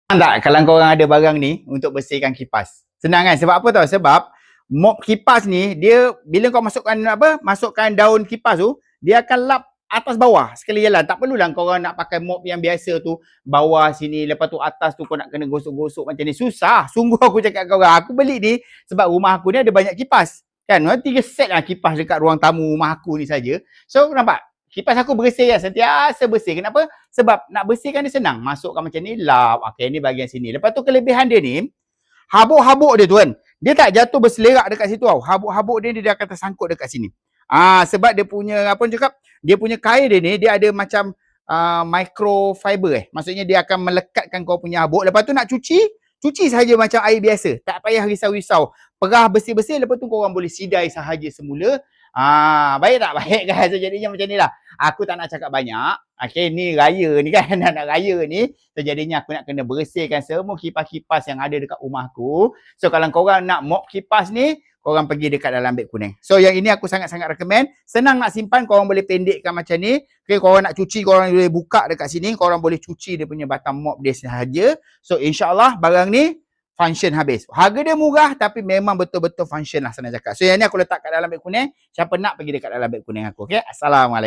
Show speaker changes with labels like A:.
A: Tak kalau korang ada barang ni untuk bersihkan kipas? Senang kan? Sebab apa tau? Sebab mop kipas ni dia bila kau masukkan daun kipas tu, dia akan lap atas bawah sekali jalan. Tak perlulah korang nak pakai mop yang biasa tu, bawah sini, lepas tu atas tu kau nak kena gosok-gosok macam ni. Susah. Sungguh aku cakap korang. Aku beli ni sebab rumah aku ni ada banyak kipas. Kan? 3 set lah kipas dekat ruang tamu rumah aku ni saja. So nampak? Kipas aku bersih kan, sentiasa bersih. Kenapa? Sebab nak bersihkan dia senang. Masukkan macam ni, lap. Okay, ni bahagian sini. Lepas tu kelebihan dia ni, habuk-habuk dia tu kan, dia tak jatuh berselerak dekat situ tau. Habuk-habuk dia akan tersangkut dekat sini. Sebab dia punya, apa cakap, dia punya kain dia ni, dia ada macam microfiber Maksudnya dia akan melekatkan kau punya habuk. Lepas tu nak cuci sahaja macam air biasa. Tak payah risau-risau. Perah bersih-bersih, lepas tu korang boleh sidai sahaja semula. Baik tak? Baik kan? So jadinya macam ni lah. Aku tak nak cakap banyak. Okay, ni raya ni kan. Nak raya ni. So jadinya aku nak kena bersihkan semua kipas-kipas yang ada dekat rumah aku. So kalau korang nak mop kipas ni, korang pergi dekat dalam beg kuning. So yang ini aku sangat-sangat recommend. Senang nak simpan, korang boleh pendekkan macam ni. Okay, korang nak cuci, korang boleh buka dekat sini. Korang boleh cuci dia punya batang mop dia sahaja. So insyaAllah barang ni function habis. Harga dia murah tapi memang betul-betul function lah senang cakap. So yang ni aku letak kat dalam beg kuning. Siapa nak pergi dekat dalam beg kuning aku. Okay, Assalamualaikum.